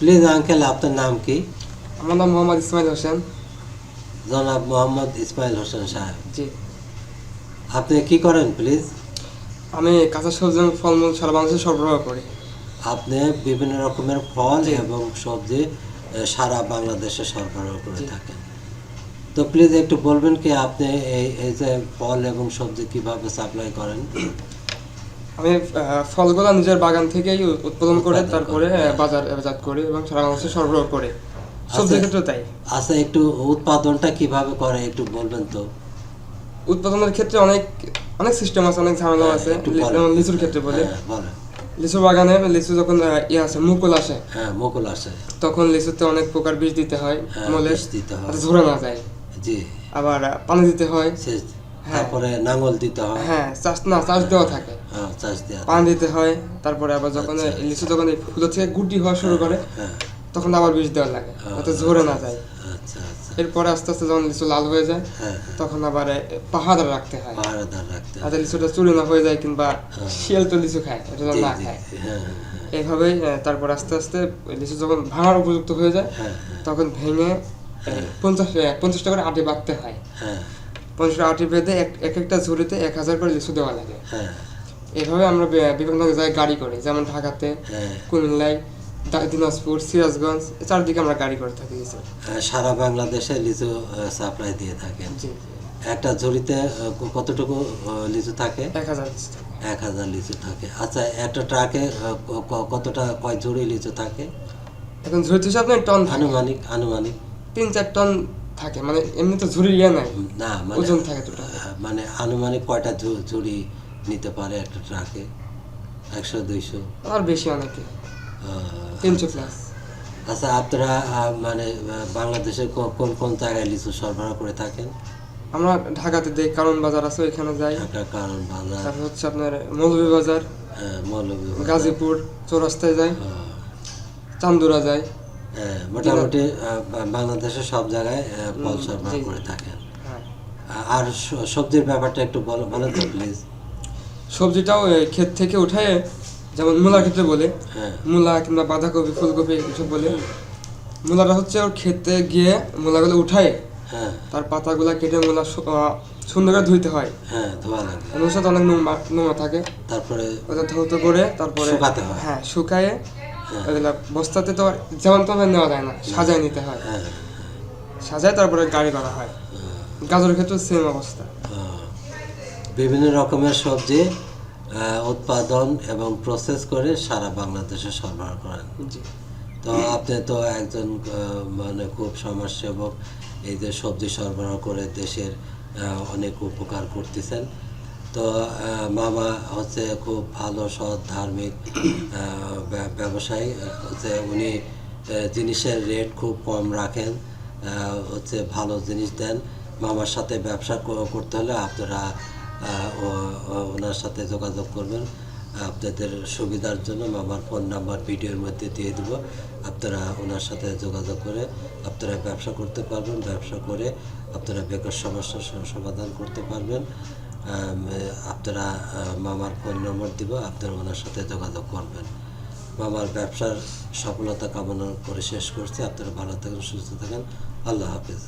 Please uncle, আপনার নাম কি? আমার নাম মোহাম্মদ ইসমাইল হোসেন। জনাব মোহাম্মদ ইসমাইল হোসেন সাহেব, জি, আপনি কি করেন প্লিজ? আমি কাঁচা সবজি এবং ফলমূল সারা বাংলাদেশে সরবরাহ করি। আপনি বিভিন্ন রকমের ফল জি। এবং সবজি সারা বাংলাদেশে সরবরাহ করে জি। থাকেন। তো প্লিজ একটু বলবেন কি আপনি এই যে ফল এবং সবজি কিভাবে সাপ্লাই করেন? আমি ফলগুলো নিজের বাগান থেকেই উৎপাদন করে উৎপাদন তারপরে করে, হ্যাঁ। বাজারজাত করি এবং সারা বাংলাদেশে সরবরাহ করি। সবজির ক্ষেত্রে তাই। আচ্ছা, একটু উৎপাদনটা কিভাবে করে একটু বলবেন তো? উৎপাদনের ক্ষেত্রে অনেক অনেক সিস্টেম আছে, অনেক ঝামেলা আছে। একটু বলেন। যেমন লিচুর ক্ষেত্রে বলি, হ্যাঁ, বলেন। লিচু বাগানে লিচু যখন আসে, মুকুল আসে, হ্যাঁ, মুকুল আসে, তখন লিচুতে অনেক প্রকার বীজ দিতে হয়, হ্যাঁ, মলে বীজ দিতে হয়। যাতে ঝরে না যায়। জি। আবার পানি দিতে হয়। হ্যাঁ। তারপরে নাঙ্গল দিতে হয়। হ্যাঁ, চাষ দেওয়া থাকে, হ্যাঁ, চাষ দেওয়া পানি থাকে। দিতে হয়। তারপরে আবার যখন আচ্ছা, লিচু যখন এই ফুল থেকে গুটি হওয়া শুরু করে, হ্যাঁ। তখন আবার বীজ দেওয়া লাগে যাতে ঝরে না যায়। আচ্ছা, আচ্ছা। এরপরে আস্তে আস্তে যখন লিচু লাল হয়ে যায়, হ্যাঁ, তখন আবার পাহাড় রাখতে হয় পাহারাদার রাখতে যাতে হয়। লিচুটা চুরি না হয়ে যায়, কিংবা হ্যাঁ। শিয়াল তো লিচু খায়, এটা যেন জি, না জি, খায়। হ্যাঁ, এইভাবেই তারপর আস্তে আস্তে লিচু যখন ভাঙার উপযুক্ত হয়ে যায়, হ্যাঁ, তখন ভেঙে 50টা করে আটি বাঁধতে হয়। হ্যাঁ, 50টা আটি বেঁধে এক একটা ঝুড়িতে 1000 করে লিচু দেওয়া লাগে। হ্যাঁ, এইভাবে আমরা বিভিন্ন জায়গায় গাড়ি করি, যেমন ঢাকাতে, হ্যাঁ। কুমিল্লায়, দিনাজপুর, সিরাজগঞ্জ, চারদিকে আমরা গাড়ি করে থাকি লিচু। সারা বাংলাদেশে লিচু সাপ্লাই দিয়ে থাকেন। জি, একটা ঝুড়িতে কতটুকু লিচু থাকে? 1000। 1000 লিচু থাকে। আচ্ছা, একটা ট্রাকে কতটা, কয় ঝুড়ি লিচু থাকে এখন ঝুড়িতে হিসাব নেই, টন থাকে। আনুমানিক? আনুমানিক 3-4 টন থাকে, মানে এমনি তো ঝুড়ি নাই, না, মানে ওজন থাকে টোটাল। মানে আনুমানিক কয়টা ঝুড়ি নিতে পারে একটা ট্রাকে? 100-200? আর বেশি অনেকে, আহ, 300 প্লাস। আচ্ছা, আপনারা মানে বাংলাদেশে কোন কোন জায়গায় লিচু সরবরাহ করে থাকেন? আমরা ঢাকাতে দেই, কারণ বাজার আছে, ওইখানে যাই। ঢাকার কারণ বাজার, তারপর হচ্ছে আপনার মৌলভীবাজার, মৌলভীবাজার, গাজীপুর চৌরাস্তায় যাই, চান্দুরা যাই। মোটামুটি বাংলাদেশের সব জায়গায় ফল সরবরাহ জি, করে থাকেন। হ্যাঁ। আর সবজির ব্যাপারটা একটু বলেন তো প্লিজ। সবজিটাও ক্ষেত থেকে উঠায়, যেমন মূলার ক্ষেত্রে বলে, হ্যাঁ, মূলা কিংবা বাঁধাকপি, ফুলকপি এসব বলে, মূলাটা হচ্ছে ওর ক্ষেতে গিয়ে মূলাগুলো উঠায়, হ্যাঁ, তার পাতাগুলো কেটে মূলা সুন্দর করে ধুইতে হয়। হ্যাঁ, ধোয়া লাগে। ওর সাথে অনেক নোংরা থাকে, তারপরে ওটা ধৌত করে তারপরে শুকাতে হয়। হ্যাঁ, শুকায়ে হ্যাঁ, ওগুলা বস্তাতে তো আর যেমন তেমন নেওয়া যায় না, সাজায় নিতে হয়। হ্যাঁ, সাজায় তারপরে গাড়ি করা হয়। গাজরের ক্ষেত্রে সেম অবস্থা। বিভিন্ন রকমের সবজি উৎপাদন এবং প্রসেস করে সারা বাংলাদেশে সরবরাহ করেন। জি, তো আপনি তো একজন মানে খুব সমাজসেবক, এই যে সবজি সরবরাহ করে দেশের অনেক উপকার করতেছেন। তো মামা হচ্ছে খুব ভালো, সৎ, ধার্মিক ব্যবসায়ী। হচ্ছে উনি জিনিসের রেট খুব কম রাখেন, হচ্ছে ভালো জিনিস দেন। মামার সাথে ব্যবসা করতে হলে আপনারা ওনার সাথে যোগাযোগ করবেন। আপনাদের সুবিধার জন্য মামার ফোন নাম্বার ভিডিওর মধ্যে দিয়ে দেব। আপনারা ওনার সাথে যোগাযোগ করে আপনারা ব্যবসা করতে পারবেন। ব্যবসা করে আপনারা বেকার সমস্যার সমাধান করতে পারবেন। আপনারা মামার ফোন নম্বর দিব, আপনারা ওনার সাথে যোগাযোগ করবেন। মামার ব্যবসার সফলতা কামনা করে শেষ করছি। আপনারা ভালো থাকেন, সুস্থ থাকেন। আল্লাহ হাফেজ।